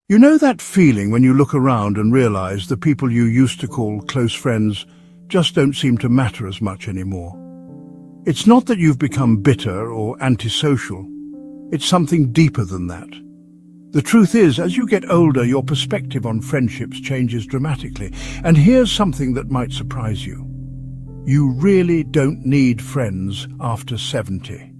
You know that feeling when you look around and realize the people you used to call close friends just don't seem to matter as much anymore? It's not that you've become bitter or antisocial. It's something deeper than that. The truth is, as you get older, your perspective on friendships changes dramatically. And here's something that might surprise you. You really don't need friends after 70.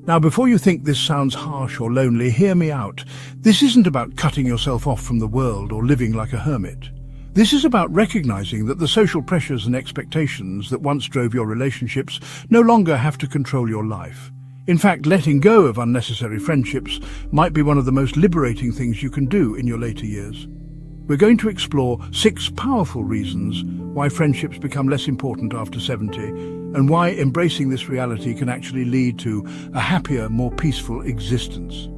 Now, before you think this sounds harsh or lonely, hear me out. This isn't about cutting yourself off from the world or living like a hermit. This is about recognizing that the social pressures and expectations that once drove your relationships no longer have to control your life. In fact, letting go of unnecessary friendships might be one of the most liberating things you can do in your later years. We're going to explore 6 powerful reasons why friendships become less important after 70, and why embracing this reality can actually lead to a happier, more peaceful existence.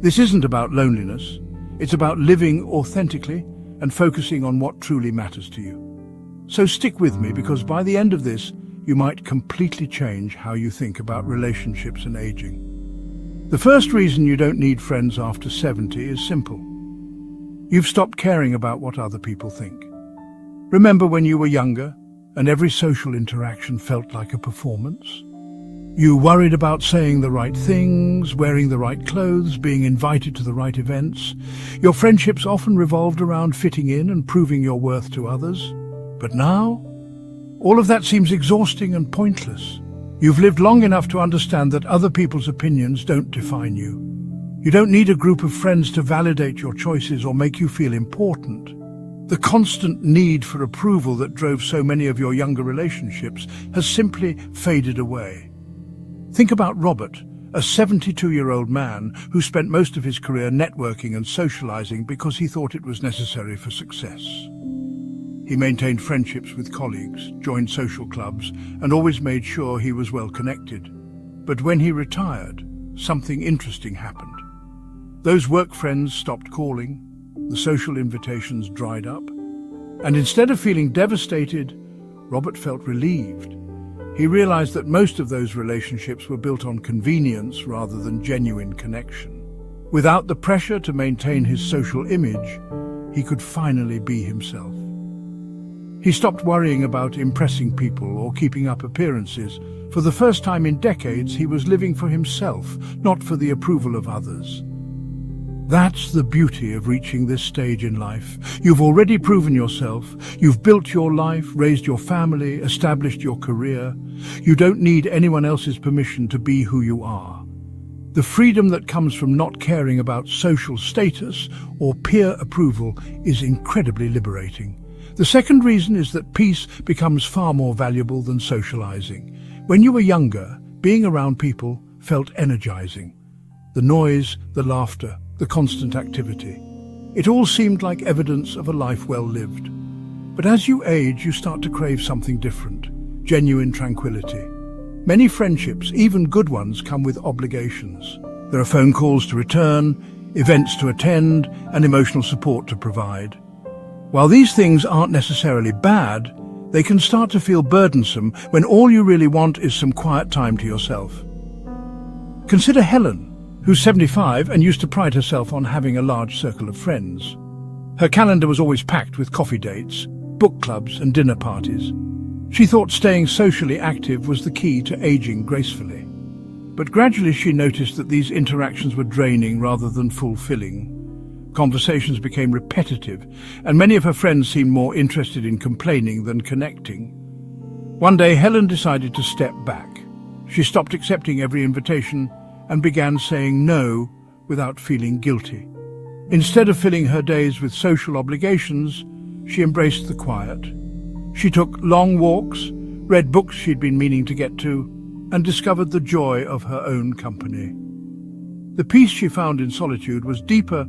This isn't about loneliness. It's about living authentically and focusing on what truly matters to you. So stick with me, because by the end of this, you might completely change how you think about relationships and aging. The first reason you don't need friends after 70 is simple. You've stopped caring about what other people think. Remember when you were younger and every social interaction felt like a performance? You worried about saying the right things, wearing the right clothes, being invited to the right events. Your friendships often revolved around fitting in and proving your worth to others. But now, all of that seems exhausting and pointless. You've lived long enough to understand that other people's opinions don't define you. You don't need a group of friends to validate your choices or make you feel important. The constant need for approval that drove so many of your younger relationships has simply faded away. Think about Robert, a 72-year-old man who spent most of his career networking and socializing because he thought it was necessary for success. He maintained friendships with colleagues, joined social clubs, and always made sure he was well connected. But when he retired, something interesting happened. Those work friends stopped calling, the social invitations dried up, and instead of feeling devastated, Robert felt relieved. He realized that most of those relationships were built on convenience rather than genuine connection. Without the pressure to maintain his social image, he could finally be himself. He stopped worrying about impressing people or keeping up appearances. For the first time in decades, he was living for himself, not for the approval of others. That's the beauty of reaching this stage in life. You've already proven yourself. You've built your life, raised your family, established your career. You don't need anyone else's permission to be who you are. The freedom that comes from not caring about social status or peer approval is incredibly liberating. The second reason is that peace becomes far more valuable than socializing. When you were younger, being around people felt energizing. The noise, the laughter, the constant activity. It all seemed like evidence of a life well lived. But as you age, you start to crave something different, genuine tranquility. Many friendships, even good ones, come with obligations. There are phone calls to return, events to attend, and emotional support to provide. While these things aren't necessarily bad, they can start to feel burdensome when all you really want is some quiet time to yourself. Consider Helen, who's 75 and used to pride herself on having a large circle of friends. Her calendar was always packed with coffee dates, book clubs, and dinner parties. She thought staying socially active was the key to aging gracefully. But gradually she noticed that these interactions were draining rather than fulfilling. Conversations became repetitive, and many of her friends seemed more interested in complaining than connecting. One day, Helen decided to step back. She stopped accepting every invitation and began saying no without feeling guilty. Instead of filling her days with social obligations, she embraced the quiet. She took long walks, read books she'd been meaning to get to, and discovered the joy of her own company. The peace she found in solitude was deeper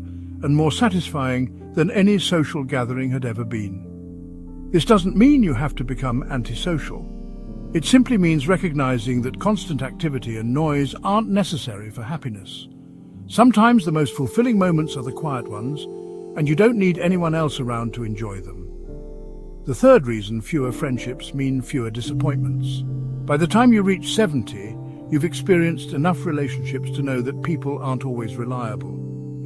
and more satisfying than any social gathering had ever been. This doesn't mean you have to become antisocial. It simply means recognizing that constant activity and noise aren't necessary for happiness. Sometimes the most fulfilling moments are the quiet ones, and you don't need anyone else around to enjoy them. The third reason fewer friendships mean fewer disappointments. By the time you reach 70, you've experienced enough relationships to know that people aren't always reliable.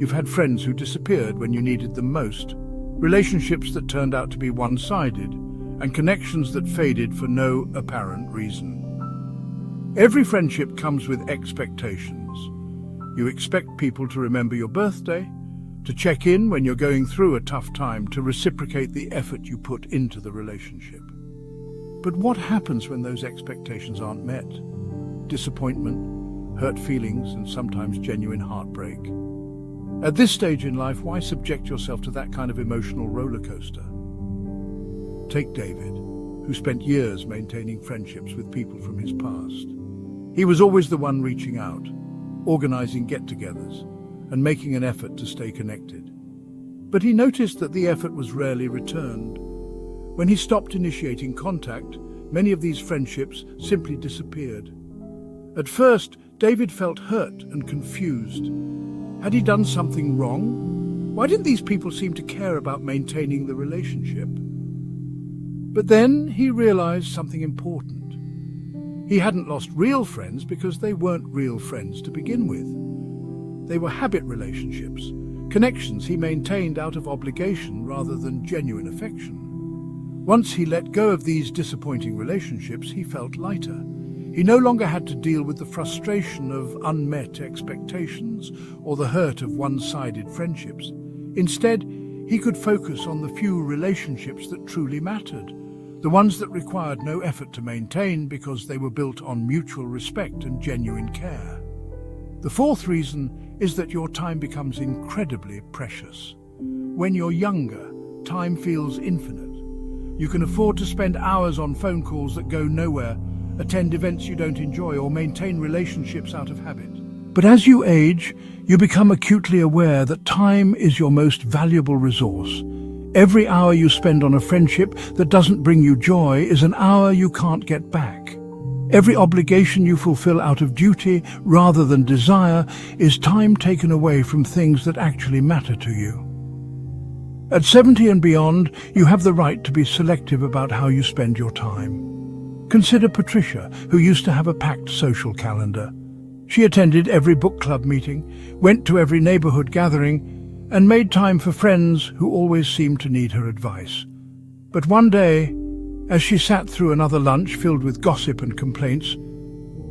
You've had friends who disappeared when you needed them most, relationships that turned out to be one-sided, and connections that faded for no apparent reason. Every friendship comes with expectations. You expect people to remember your birthday, to check in when you're going through a tough time, to reciprocate the effort you put into the relationship. But what happens when those expectations aren't met? Disappointment, hurt feelings, and sometimes genuine heartbreak. At this stage in life, why subject yourself to that kind of emotional roller coaster? Take David, who spent years maintaining friendships with people from his past. He was always the one reaching out, organizing get-togethers, and making an effort to stay connected. But he noticed that the effort was rarely returned. When he stopped initiating contact, many of these friendships simply disappeared. At first, David felt hurt and confused. Had he done something wrong? Why didn't these people seem to care about maintaining the relationship? But then he realized something important. He hadn't lost real friends because they weren't real friends to begin with. They were habit relationships, connections he maintained out of obligation rather than genuine affection. Once he let go of these disappointing relationships, he felt lighter. He no longer had to deal with the frustration of unmet expectations or the hurt of one-sided friendships. Instead, he could focus on the few relationships that truly mattered, the ones that required no effort to maintain because they were built on mutual respect and genuine care. The fourth reason is that your time becomes incredibly precious. When you're younger, time feels infinite. You can afford to spend hours on phone calls that go nowhere, attend events you don't enjoy, or maintain relationships out of habit. But as you age, you become acutely aware that time is your most valuable resource. Every hour you spend on a friendship that doesn't bring you joy is an hour you can't get back. Every obligation you fulfill out of duty rather than desire is time taken away from things that actually matter to you. At 70 and beyond, you have the right to be selective about how you spend your time. Consider Patricia, who used to have a packed social calendar. She attended every book club meeting, went to every neighborhood gathering, and made time for friends who always seemed to need her advice. But one day, as she sat through another lunch filled with gossip and complaints,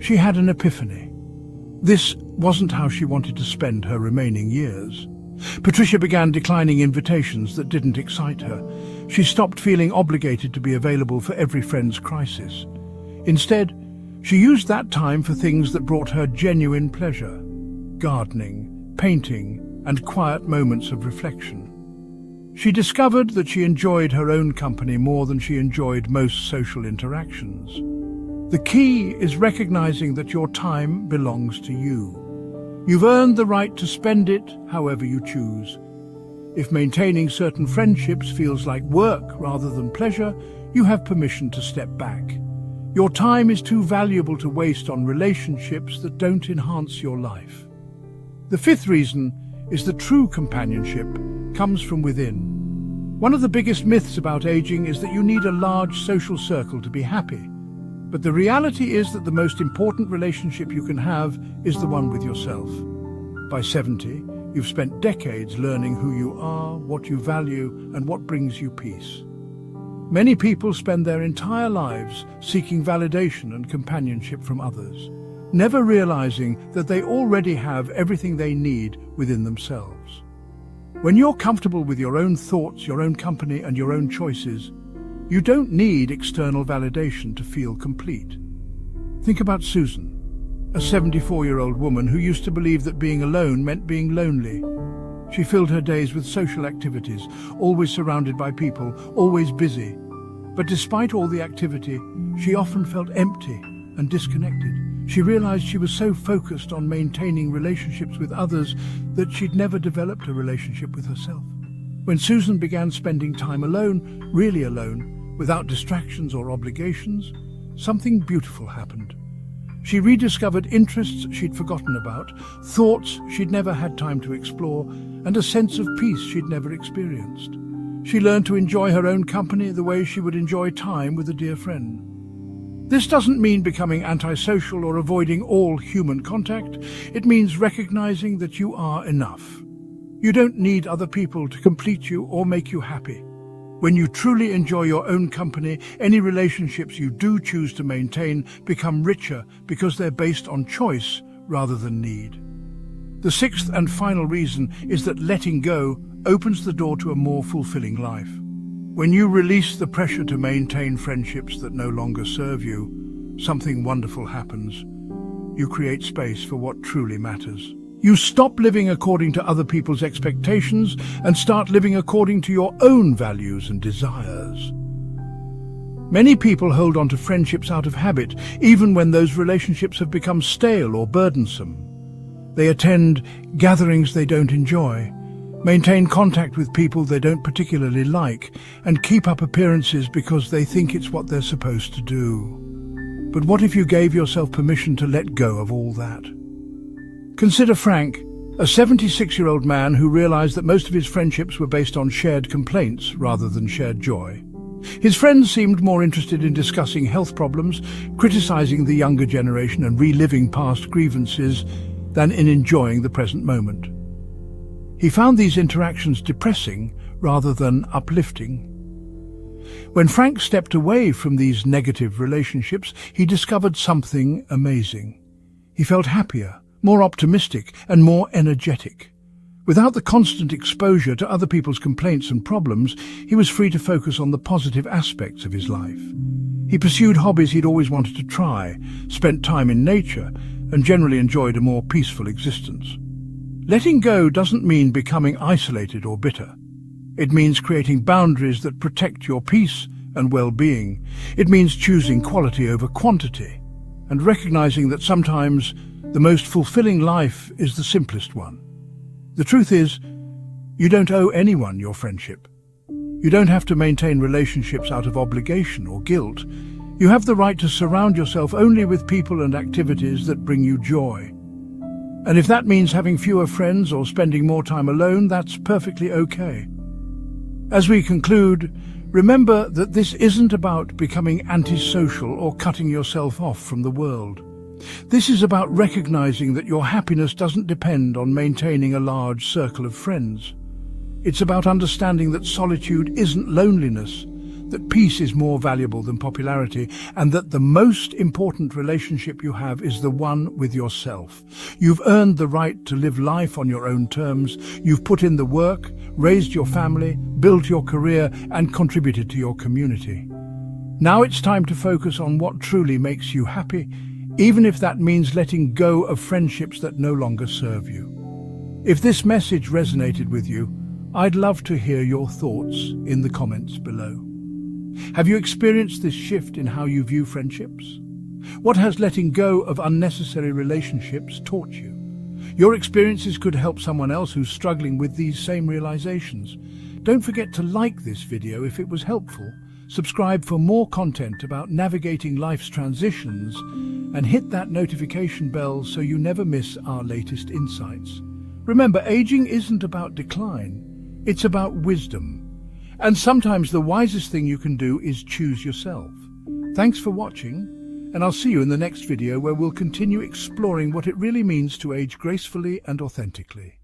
she had an epiphany. This wasn't how she wanted to spend her remaining years. Patricia began declining invitations that didn't excite her. She stopped feeling obligated to be available for every friend's crisis. Instead, she used that time for things that brought her genuine pleasure: gardening, painting, and quiet moments of reflection. She discovered that she enjoyed her own company more than she enjoyed most social interactions. The key is recognizing that your time belongs to you. You've earned the right to spend it however you choose. If maintaining certain friendships feels like work rather than pleasure, you have permission to step back. Your time is too valuable to waste on relationships that don't enhance your life. The fifth reason is that true companionship comes from within. One of the biggest myths about aging is that you need a large social circle to be happy. But the reality is that the most important relationship you can have is the one with yourself. By 70, you've spent decades learning who you are, what you value, and what brings you peace. Many people spend their entire lives seeking validation and companionship from others, never realizing that they already have everything they need within themselves. When you're comfortable with your own thoughts, your own company, and your own choices, you don't need external validation to feel complete. Think about Susan, a 74-year-old woman who used to believe that being alone meant being lonely. She filled her days with social activities, always surrounded by people, always busy. But despite all the activity, she often felt empty and disconnected. She realized she was so focused on maintaining relationships with others that she'd never developed a relationship with herself. When Susan began spending time alone, really alone, without distractions or obligations, something beautiful happened. She rediscovered interests she'd forgotten about, thoughts she'd never had time to explore, and a sense of peace she'd never experienced. She learned to enjoy her own company the way she would enjoy time with a dear friend. This doesn't mean becoming antisocial or avoiding all human contact. It means recognizing that you are enough. You don't need other people to complete you or make you happy. When you truly enjoy your own company, any relationships you do choose to maintain become richer because they're based on choice rather than need. The sixth and final reason is that letting go opens the door to a more fulfilling life. When you release the pressure to maintain friendships that no longer serve you, something wonderful happens. You create space for what truly matters. You stop living according to other people's expectations and start living according to your own values and desires. Many people hold on to friendships out of habit, even when those relationships have become stale or burdensome. They attend gatherings they don't enjoy, maintain contact with people they don't particularly like, and keep up appearances because they think it's what they're supposed to do. But what if you gave yourself permission to let go of all that? Consider Frank, a 76-year-old man who realized that most of his friendships were based on shared complaints rather than shared joy. His friends seemed more interested in discussing health problems, criticizing the younger generation and reliving past grievances than in enjoying the present moment. He found these interactions depressing rather than uplifting. When Frank stepped away from these negative relationships, he discovered something amazing. He felt happier, more optimistic, and more energetic. Without the constant exposure to other people's complaints and problems, he was free to focus on the positive aspects of his life. He pursued hobbies he'd always wanted to try, spent time in nature, and generally enjoyed a more peaceful existence. Letting go doesn't mean becoming isolated or bitter. It means creating boundaries that protect your peace and well-being. It means choosing quality over quantity, and recognizing that sometimes the most fulfilling life is the simplest one. The truth is, you don't owe anyone your friendship. You don't have to maintain relationships out of obligation or guilt. You have the right to surround yourself only with people and activities that bring you joy. And if that means having fewer friends or spending more time alone, that's perfectly okay. As we conclude, remember that this isn't about becoming antisocial or cutting yourself off from the world. This is about recognizing that your happiness doesn't depend on maintaining a large circle of friends. It's about understanding that solitude isn't loneliness, that peace is more valuable than popularity, and that the most important relationship you have is the one with yourself. You've earned the right to live life on your own terms. You've put in the work, raised your family, built your career, and contributed to your community. Now it's time to focus on what truly makes you happy, even if that means letting go of friendships that no longer serve you. If this message resonated with you, I'd love to hear your thoughts in the comments below. Have you experienced this shift in how you view friendships? What has letting go of unnecessary relationships taught you? Your experiences could help someone else who's struggling with these same realizations. Don't forget to like this video if it was helpful, subscribe for more content about navigating life's transitions, and hit that notification bell so you never miss our latest insights. Remember, aging isn't about decline, it's about wisdom. And sometimes the wisest thing you can do is choose yourself. Thanks for watching, and I'll see you in the next video where we'll continue exploring what it really means to age gracefully and authentically.